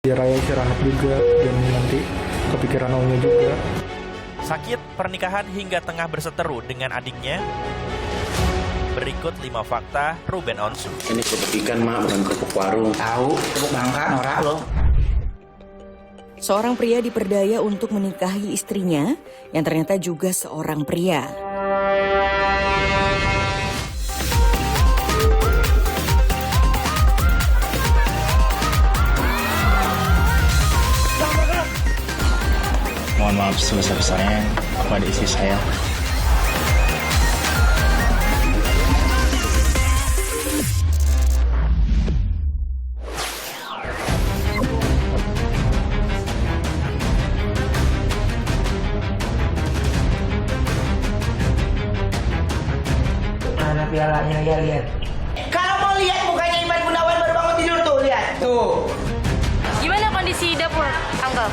Biar Raya istirahat juga dan nanti kepikiran Omnya juga. Sakit, pernikahan hingga tengah berseteru dengan adiknya. Berikut 5 fakta Ruben Onsu. Ini kerupuk ikan, Mak, bukan kerupuk warung. Tahu, kerupuk bangka, norak lo. Seorang pria diperdaya untuk menikahi istrinya yang ternyata juga seorang pria. Mohon maaf sebesar-besarnya kepada istri saya. Mana pialanya ya, lihat. Kalau mau lihat mukanya Iman Gunawan baru bangun tidur tuh, lihat. Tuh. Gimana kondisi dapur, Uncle?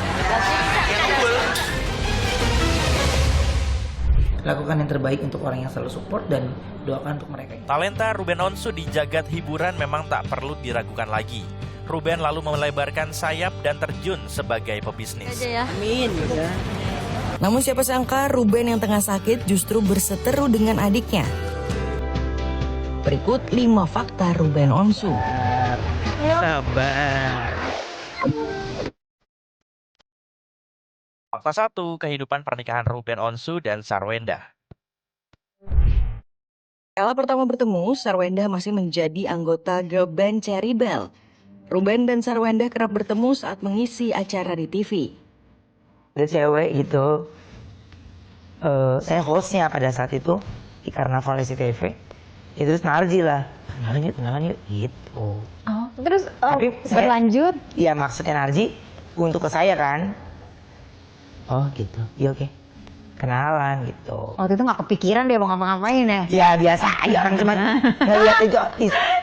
Lakukan yang terbaik untuk orang yang selalu support dan doakan untuk mereka. Talenta Ruben Onsu di jagat hiburan memang tak perlu diragukan lagi. Ruben lalu melebarkan sayap dan terjun sebagai pebisnis. Amin. Namun siapa sangka Ruben yang tengah sakit justru berseteru dengan adiknya. Berikut 5 fakta Ruben Onsu. Sabar. Fakta 1, kehidupan pernikahan Ruben Onsu dan Sarwenda. Kala pertama bertemu, Sarwenda masih menjadi anggota girl band Cherry Bell. Ruben dan Sarwenda kerap bertemu saat mengisi acara di TV. Ada cewek gitu. Saya hostnya pada saat itu di Karnaval SCTV. Itu Narji lah. Kenalan yuk gitu. Oh, terus Tapi berlanjut? Iya, maksudnya Narji untuk ke saya kan. Oh gitu, iya oke. Kenalan gitu. Waktu itu nggak kepikiran dia mau ngapa-ngapain ya? Ya biasa aja orang cuma ngeliat itu.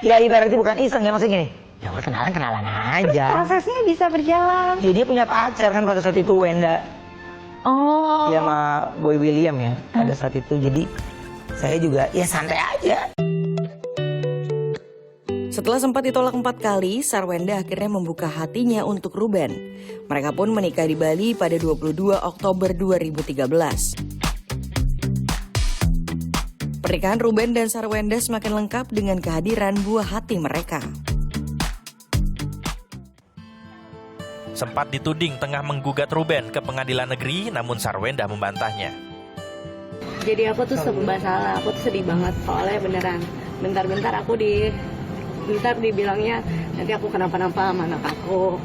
Ya ibaratnya bukan iseng ya, maksudnya gini. Ya udah kenalan aja. Prosesnya bisa berjalan. Ya, dia punya pacar kan pada saat itu, Wenda. Oh. Dia sama Boy William ya pada saat itu. Jadi saya juga ya santai aja. Setelah sempat ditolak 4 kali, Sarwenda akhirnya membuka hatinya untuk Ruben. Mereka pun menikah di Bali pada 22 Oktober 2013. Pernikahan Ruben dan Sarwenda semakin lengkap dengan kehadiran buah hati mereka. Sempat dituding tengah menggugat Ruben ke pengadilan negeri, namun Sarwenda membantahnya. Jadi aku tuh serba salah, aku tuh sedih banget soalnya beneran. Bentar-bentar dibilangnya nanti aku kenapa-napa sama anak aku.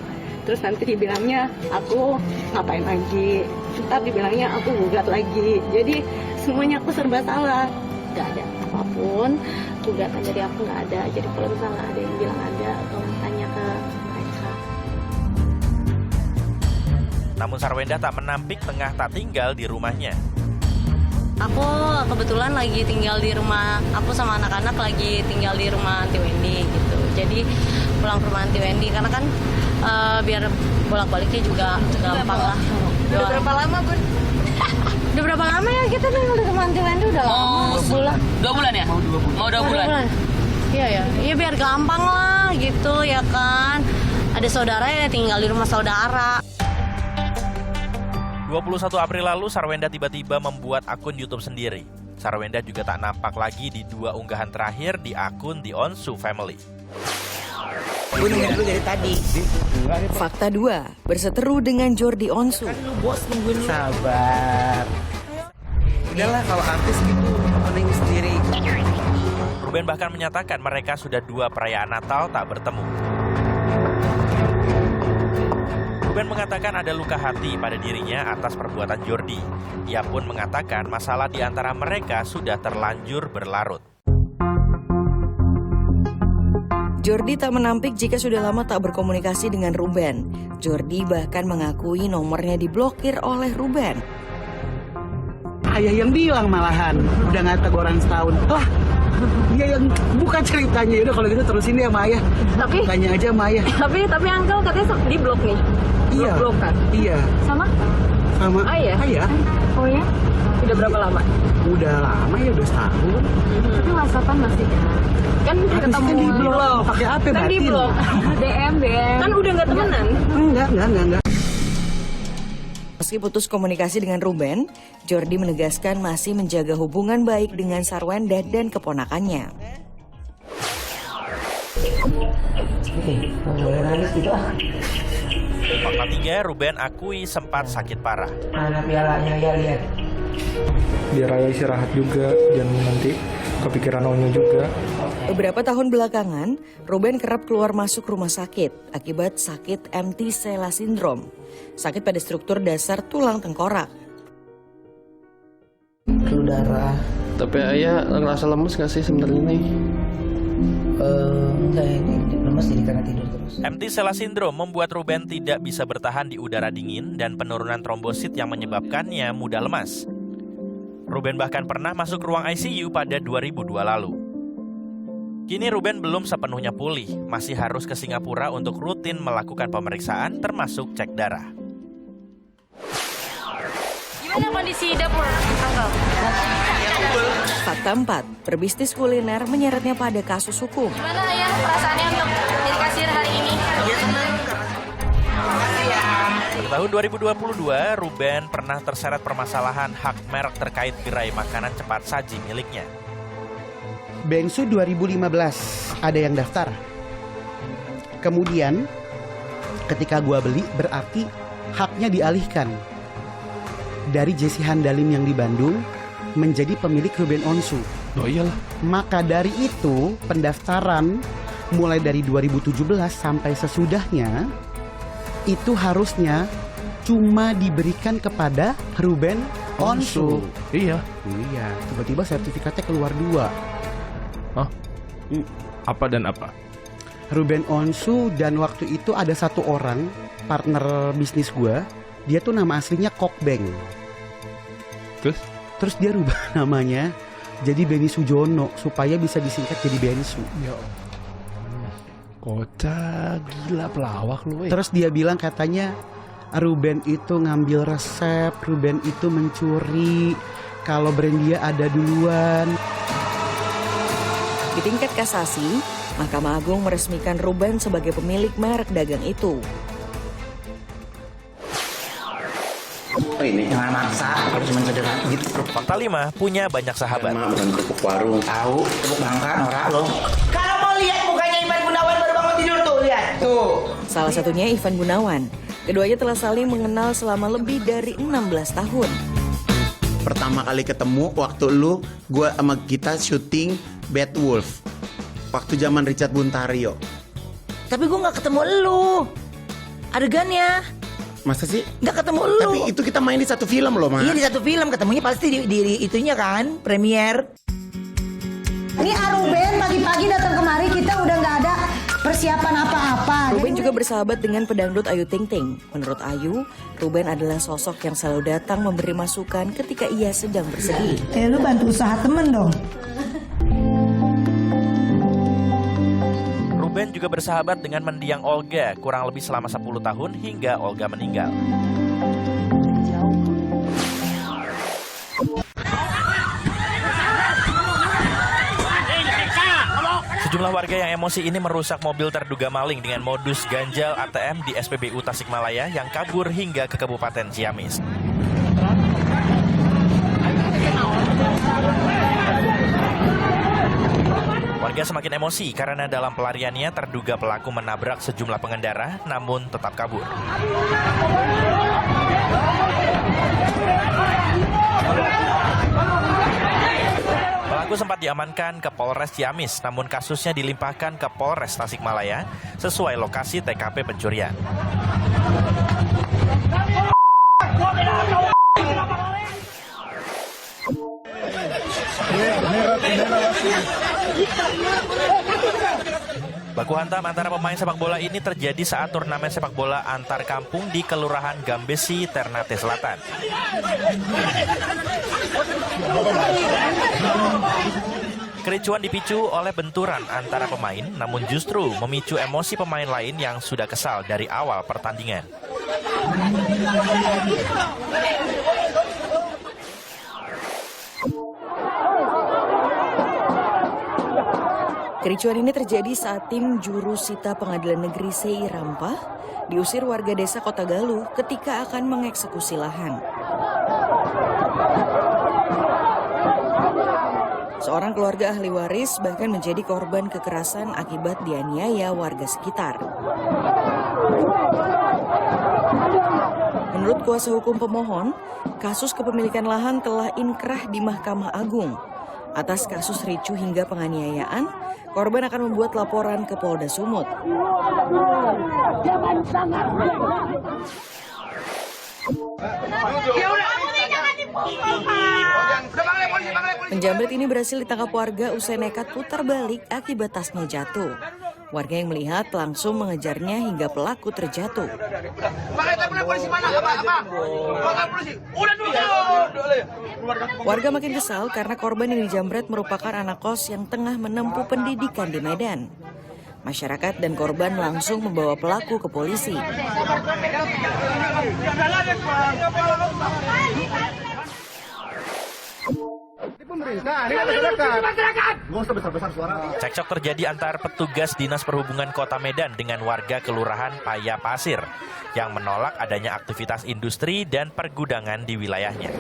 Terus nanti dibilangnya aku ngapain lagi. Ntar dibilangnya aku gugat lagi. Jadi semuanya aku serba salah. Gak ada apapun gugatan dari aku gak ada. Jadi kalau misalnya ada yang bilang ada, tolong tanya ke mereka. Namun Sarwenda tak menampik tengah tak tinggal di rumahnya. Aku kebetulan lagi tinggal di rumah, aku sama anak-anak lagi tinggal di rumah Aunty Wendy gitu. Jadi pulang ke rumah Aunty Wendy karena kan biar bolak-baliknya juga gampang lah. Udah berapa lama, Bun? Udah berapa lama ya kita tinggal di rumah Aunty Wendy? Udah lama. 2 bulan ya? Mau 2 bulan. Iya ya. Iya biar gampang lah gitu ya kan. Ada saudara ya tinggal di rumah saudara. 21 April lalu, Sarwenda tiba-tiba membuat akun YouTube sendiri. Sarwenda juga tak nampak lagi di 2 unggahan terakhir di akun The Onsu Family. Gue nungguin dulu dari tadi. Fakta 2, berseteru dengan Jordi Onsu. Bos nungguin. Sabar. Udahlah kalau artis gitu, mending sendiri. Ruben bahkan menyatakan mereka sudah 2 perayaan Natal tak bertemu. Ruben mengatakan ada luka hati pada dirinya atas perbuatan Jordi. Ia pun mengatakan masalah di antara mereka sudah terlanjur berlarut. Jordi tak menampik jika sudah lama tak berkomunikasi dengan Ruben. Jordi bahkan mengakui nomornya diblokir oleh Ruben. Ayah yang bilang malahan, udah nggak teguran setahun. Lah, dia yang buka ceritanya. Udah kalau gitu terusin deh sama ayah. Tapi Tanya aja sama ayah. tapi Uncle katanya di blok nih. Iya. Blok kan? Iya. Sama? sama Ayah. Oh ya? Udah berapa lama? Udah lama ya, udah setahun. Tapi WhatsAppan masih kan ketemu Kan di blog. Pakai apa kan di batin? blog. DM. Kan udah nggak temenan? Enggak. Meski putus komunikasi dengan Ruben, Jordi menegaskan masih menjaga hubungan baik dengan Sarwendah dan keponakannya. Boleh nangis gitu ah. Fakta 3, Ruben akui sempat sakit parah. Mana pialanya ya, lihat. Biar Raya istirahat juga, dan nanti kepikiran Onya juga. Beberapa tahun belakangan, Ruben kerap keluar masuk rumah sakit akibat sakit MT-Sela Syndrome, sakit pada struktur dasar tulang tengkorak. Flu darah. Tapi ayah ngerasa lemes gak sih sebenarnya nih? Enggak, ini lemes jadi karena tidur terus. MT-Sela Syndrome membuat Ruben tidak bisa bertahan di udara dingin dan penurunan trombosit yang menyebabkannya mudah lemas. Ruben bahkan pernah masuk ruang ICU pada 2002 lalu. Kini Ruben belum sepenuhnya pulih, masih harus ke Singapura untuk rutin melakukan pemeriksaan termasuk cek darah. Gimana kondisi dapur, Uncle? Fakta 4, berbisnis kuliner menyeretnya pada kasus hukum. Gimana ya perasaannya untuk jadi kasir hari ini? Pada tahun 2022, Ruben pernah terseret permasalahan hak merek terkait gerai makanan cepat saji miliknya. Bengsu 2015 ada yang daftar. Kemudian ketika gua beli berarti haknya dialihkan dari Jesse Handalim yang di Bandung menjadi pemilik Ruben Onsu. Oh iyalah. Maka dari itu pendaftaran mulai dari 2017 sampai sesudahnya itu harusnya cuma diberikan kepada Ruben Onsu. Iya. Iya, tiba-tiba sertifikatnya keluar 2. Apa dan apa? Ruben Onsu, dan waktu itu ada satu orang partner bisnis gua, dia tuh nama aslinya Kokbeng. Terus dia rubah namanya jadi Benny Sujono supaya bisa disingkat jadi Bensu. Ya. Kocak, gila pelawak lu. Terus dia bilang katanya Ruben itu ngambil resep, Ruben itu mencuri, kalau brand dia ada duluan. Di tingkat kasasi, Mahkamah Agung meresmikan Ruben sebagai pemilik merek dagang itu. Oh ini. Jangan maksa, kalau cuma sederhana gitu. Fakta 5, punya banyak sahabat. Mak bukan kerupuk warung. Tahu, tepuk bangka norak lo. Kalau mau lihat mukanya Ivan Gunawan baru bangun tidur tuh, lihat. Tuh. Salah satunya Ivan Gunawan. Keduanya telah saling mengenal selama lebih dari 16 tahun. Pertama kali ketemu waktu gua sama kita syuting Bad Wolf. Waktu zaman Richard Buntario. Tapi gue nggak ketemu lu. Adegannya. Masa sih? Nggak ketemu lu. Tapi itu kita main di satu film loh, Ma. Iya, di satu film, ketemunya pasti di itunya kan, premier. Ini Ruben pagi-pagi datang kemari, kita udah nggak ada persiapan apa-apa. Ruben juga bersahabat dengan pedangdut Ayu Ting Ting. Menurut Ayu, Ruben adalah sosok yang selalu datang memberi masukan ketika ia sedang bersedih. Lu bantu usaha temen dong. Ruben juga bersahabat dengan mendiang Olga kurang lebih selama 10 tahun hingga Olga meninggal. Sejumlah warga yang emosi ini merusak mobil terduga maling dengan modus ganjal ATM di SPBU Tasikmalaya yang kabur hingga ke Kabupaten Ciamis. Warga semakin emosi karena dalam pelariannya terduga pelaku menabrak sejumlah pengendara namun tetap kabur. Pelaku sempat diamankan ke Polres Ciamis, namun kasusnya dilimpahkan ke Polres Tasikmalaya sesuai lokasi TKP pencurian. Baku hantam antara pemain sepak bola ini terjadi saat turnamen sepak bola antar kampung di Kelurahan Gambesi, Ternate Selatan. Kericuan dipicu oleh benturan antara pemain, namun justru memicu emosi pemain lain yang sudah kesal dari awal pertandingan. Kericuan ini terjadi saat tim juru sita Pengadilan Negeri Sei Rampah diusir warga desa Kota Galuh ketika akan mengeksekusi lahan. Seorang keluarga ahli waris bahkan menjadi korban kekerasan akibat dianiaya warga sekitar. Menurut kuasa hukum pemohon, kasus kepemilikan lahan telah inkrah di Mahkamah Agung. Atas kasus ricuh hingga penganiayaan, korban akan membuat laporan ke Polda Sumut. Penjamret ini berhasil ditangkap warga usai nekat putar balik akibat tasnya jatuh. Warga yang melihat langsung mengejarnya hingga pelaku terjatuh. Warga makin kesal karena korban yang dijamret merupakan anak kos yang tengah menempuh pendidikan di Medan. Masyarakat dan korban langsung membawa pelaku ke polisi. Cekcok terjadi antar petugas Dinas Perhubungan Kota Medan dengan warga Kelurahan Paya Pasir yang menolak adanya aktivitas industri dan pergudangan di wilayahnya.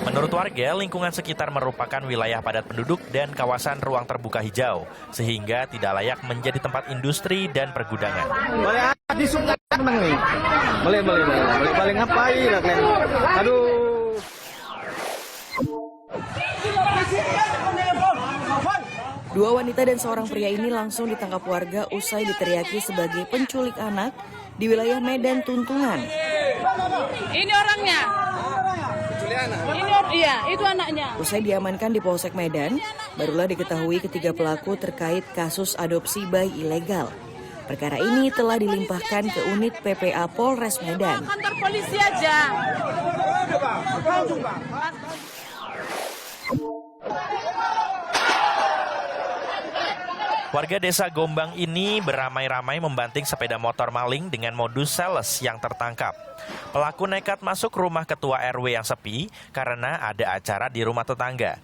Menurut warga, lingkungan sekitar merupakan wilayah padat penduduk dan kawasan ruang terbuka hijau, sehingga tidak layak menjadi tempat industri dan pergudangan. Boleh ngapain? Aduh. Dua wanita dan seorang pria ini langsung ditangkap warga usai diteriaki sebagai penculik anak di wilayah Medan Tuntungan. Ini orangnya. Iya, itu anaknya. Usai diamankan di Polsek Medan, barulah diketahui ketiga pelaku terkait kasus adopsi bayi ilegal. Perkara ini telah dilimpahkan ke unit PPA Polres Medan. Kantor polisi aja. Warga desa Gombang ini beramai-ramai membanting sepeda motor maling dengan modus sales yang tertangkap. Pelaku nekat masuk rumah ketua RW yang sepi karena ada acara di rumah tetangga.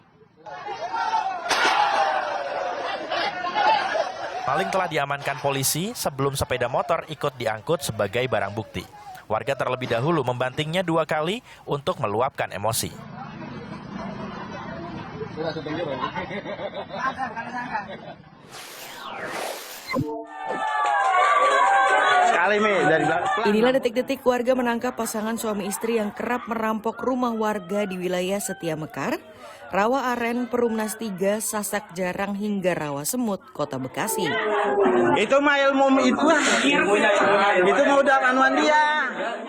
Maling telah diamankan polisi sebelum sepeda motor ikut diangkut sebagai barang bukti. Warga terlebih dahulu membantingnya 2 kali untuk meluapkan emosi. Inilah detik-detik warga menangkap pasangan suami istri yang kerap merampok rumah warga di wilayah Setia Mekar, Rawa Aren, Perumnas 3, Sasak Jarang hingga Rawa Semut, Kota Bekasi. Itu mah ilmu itu mah udah anuan dia.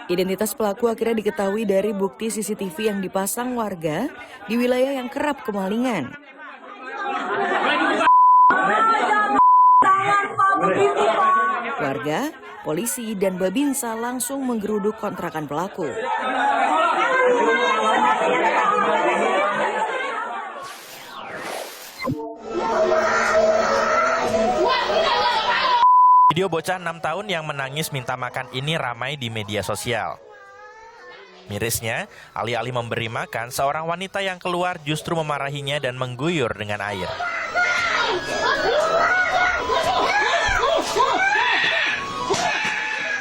Identitas pelaku akhirnya diketahui dari bukti CCTV yang dipasang warga di wilayah yang kerap kemalingan. Warga, polisi, dan Babinsa langsung menggeruduk kontrakan pelaku. Video bocah 6 tahun yang menangis minta makan ini ramai di media sosial. Mirisnya, alih-alih memberi makan, seorang wanita yang keluar justru memarahinya dan mengguyur dengan air.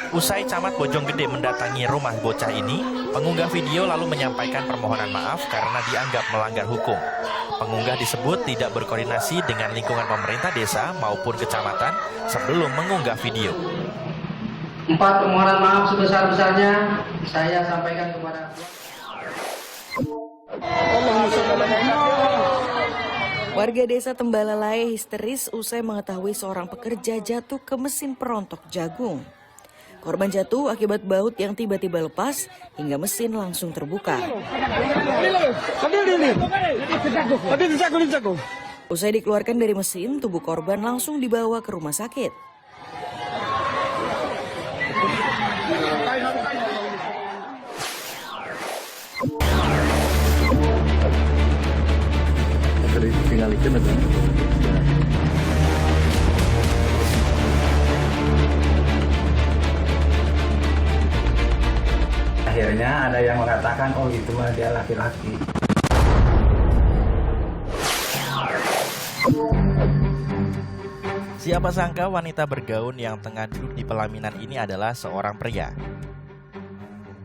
Usai Camat Bojonggede mendatangi rumah bocah ini, pengunggah video lalu menyampaikan permohonan maaf karena dianggap melanggar hukum. Pengunggah disebut tidak berkoordinasi dengan lingkungan pemerintah desa maupun kecamatan sebelum mengunggah video. 4 permohonan maaf sebesar-besarnya saya sampaikan kepada Warga desa Tembalalai histeris usai mengetahui seorang pekerja jatuh ke mesin perontok jagung. Korban jatuh akibat baut yang tiba-tiba lepas hingga mesin langsung terbuka. Usai dikeluarkan dari mesin, tubuh korban langsung dibawa ke rumah sakit. Akhirnya ada yang mengatakan, oh itu mah dia laki-laki. Siapa sangka wanita bergaun yang tengah duduk di pelaminan ini adalah seorang pria.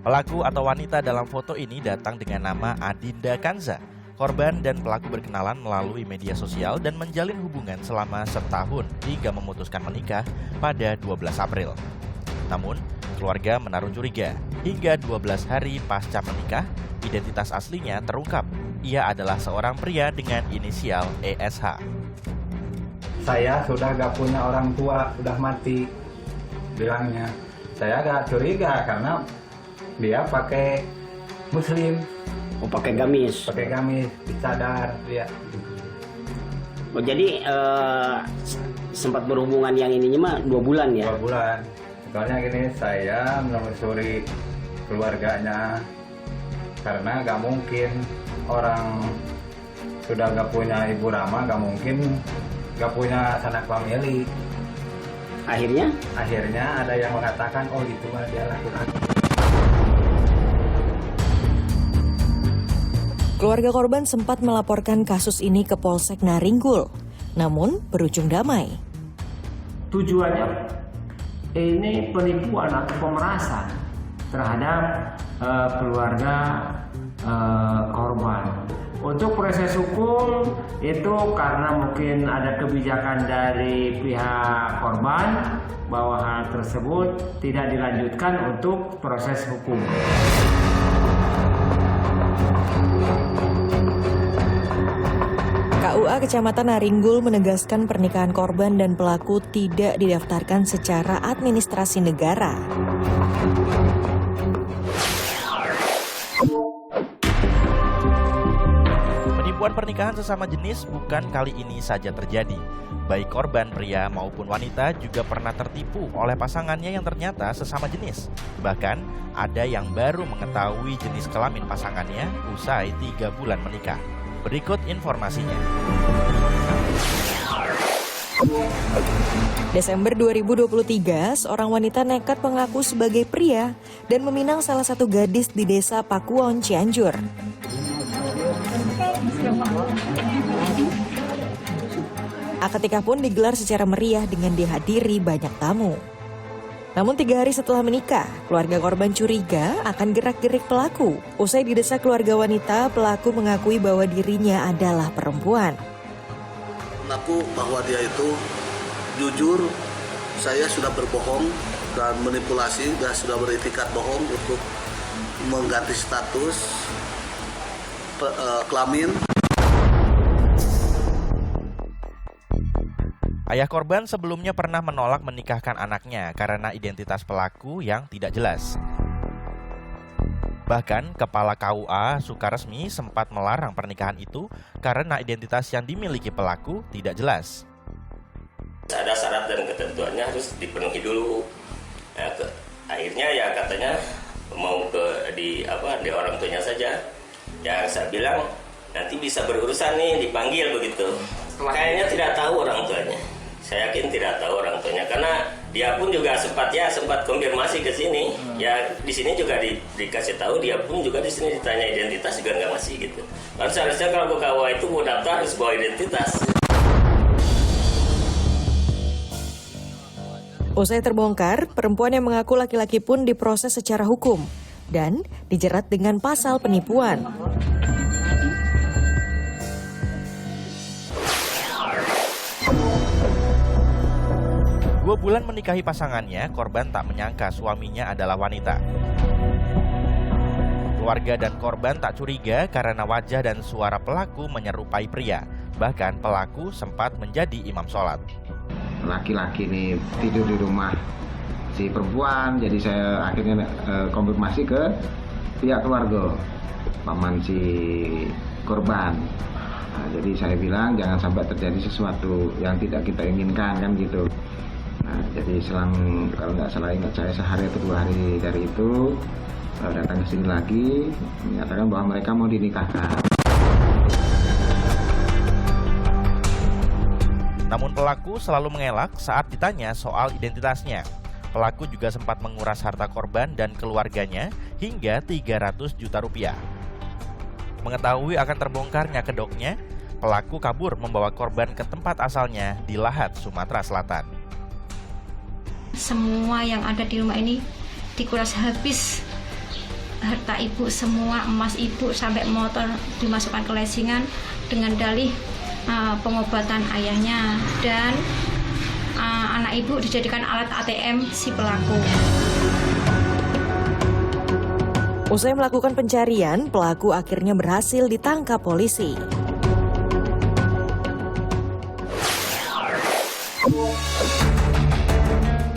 Pelaku atau wanita dalam foto ini datang dengan nama Adinda Kanza. Korban dan pelaku berkenalan melalui media sosial dan menjalin hubungan selama setahun hingga memutuskan menikah pada 12 April. Namun, keluarga menaruh curiga. Hingga 12 hari pasca menikah, identitas aslinya terungkap. Ia adalah seorang pria dengan inisial ESH. Saya sudah gak punya orang tua, sudah mati, bilangnya. Saya gak curiga karena dia pakai muslim. Oh, pakai gamis. Pakai gamis, disadar dia. Oh, jadi sempat berhubungan yang ininya mah 2 bulan ya? 2 bulan. Soalnya gini, saya menelusuri keluarganya karena gak mungkin orang sudah gak punya ibu Rama, gak mungkin gak punya sanak famili. Akhirnya ada yang mengatakan, oh itu mah dia laki-laki. Keluarga korban sempat melaporkan kasus ini ke Polsek Naringgul, namun berujung damai. Tujuannya ini penipuan atau pemerasan terhadap keluarga korban. Untuk proses hukum itu karena mungkin ada kebijakan dari pihak korban bahwa hal tersebut tidak dilanjutkan untuk proses hukum. KUA Kecamatan Naringgul menegaskan pernikahan korban dan pelaku tidak didaftarkan secara administrasi negara. Penipuan pernikahan sesama jenis bukan kali ini saja terjadi. Baik korban pria maupun wanita juga pernah tertipu oleh pasangannya yang ternyata sesama jenis. Bahkan ada yang baru mengetahui jenis kelamin pasangannya usai 3 bulan menikah. Berikut informasinya. Desember 2023, seorang wanita nekat mengaku sebagai pria dan meminang salah satu gadis di desa Pakuwon, Cianjur. Akad nikah pun digelar secara meriah dengan dihadiri banyak tamu. Namun 3 hari setelah menikah, keluarga korban curiga akan gerak-gerik pelaku. Usai didesak keluarga wanita, pelaku mengakui bahwa dirinya adalah perempuan. Mengaku bahwa dia itu jujur, saya sudah berbohong dan manipulasi dan sudah beritikat bohong untuk mengganti status kelamin. Ayah korban sebelumnya pernah menolak menikahkan anaknya karena identitas pelaku yang tidak jelas. Bahkan Kepala KUA Sukaresmi sempat melarang pernikahan itu karena identitas yang dimiliki pelaku tidak jelas. Ada syarat dan ketentuannya harus dipenuhi dulu. Nah, akhirnya ya katanya mau di orang tuanya saja. Yang saya bilang nanti bisa berurusan nih, dipanggil begitu. Kayaknya tidak tahu orang tuanya. Saya yakin tidak tahu orang tuanya karena dia pun juga sempat konfirmasi ke sini. Ya di sini juga dikasih tahu, dia pun juga di sini ditanya identitas juga nggak ngasih gitu. Kan seharusnya kalau ke KUA itu mau daftar harus bawa identitas. Usai terbongkar, perempuan yang mengaku laki-laki pun diproses secara hukum dan dijerat dengan pasal penipuan. Dua bulan menikahi pasangannya, korban tak menyangka suaminya adalah wanita. Keluarga dan korban tak curiga karena wajah dan suara pelaku menyerupai pria. Bahkan pelaku sempat menjadi imam sholat. Laki-laki ini tidur di rumah si perempuan, jadi saya akhirnya konfirmasi ke pihak keluarga, paman si korban. Nah, jadi saya bilang jangan sampai terjadi sesuatu yang tidak kita inginkan kan gitu. Nah, jadi selang kalau nggak salah ingat saya sehari atau 2 hari dari itu datang ke sini lagi menyatakan bahwa mereka mau dinikahkan. Namun pelaku selalu mengelak saat ditanya soal identitasnya. Pelaku juga sempat menguras harta korban dan keluarganya hingga 300 juta rupiah. Mengetahui akan terbongkarnya kedoknya, pelaku kabur membawa korban ke tempat asalnya di Lahat, Sumatera Selatan. Semua yang ada di rumah ini dikuras habis. Harta ibu semua, emas ibu sampai motor dimasukkan ke lesingan dengan dalih pengobatan ayahnya, dan anak ibu dijadikan alat ATM si pelaku. Usai melakukan pencarian, pelaku akhirnya berhasil ditangkap polisi.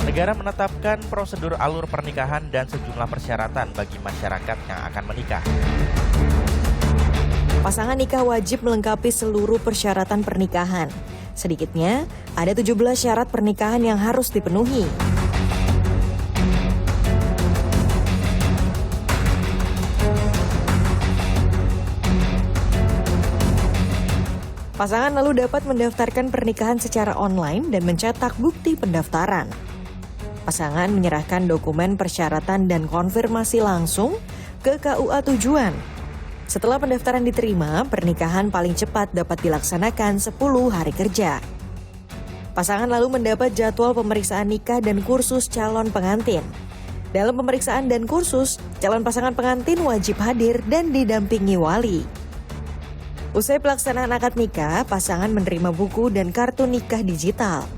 Negara menetapkan prosedur alur pernikahan dan sejumlah persyaratan bagi masyarakat yang akan menikah. Pasangan nikah wajib melengkapi seluruh persyaratan pernikahan. Sedikitnya, ada 17 syarat pernikahan yang harus dipenuhi. Pasangan lalu dapat mendaftarkan pernikahan secara online dan mencetak bukti pendaftaran. Pasangan menyerahkan dokumen persyaratan dan konfirmasi langsung ke KUA tujuan. Setelah pendaftaran diterima, pernikahan paling cepat dapat dilaksanakan 10 hari kerja. Pasangan lalu mendapat jadwal pemeriksaan nikah dan kursus calon pengantin. Dalam pemeriksaan dan kursus, calon pasangan pengantin wajib hadir dan didampingi wali. Usai pelaksanaan akad nikah, pasangan menerima buku dan kartu nikah digital.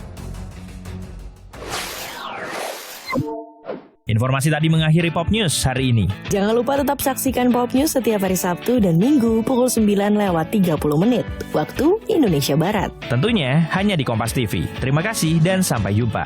Informasi tadi mengakhiri Pop News hari ini. Jangan lupa tetap saksikan Pop News setiap hari Sabtu dan Minggu pukul 9:30 waktu Indonesia Barat. Tentunya hanya di Kompas TV. Terima kasih dan sampai jumpa.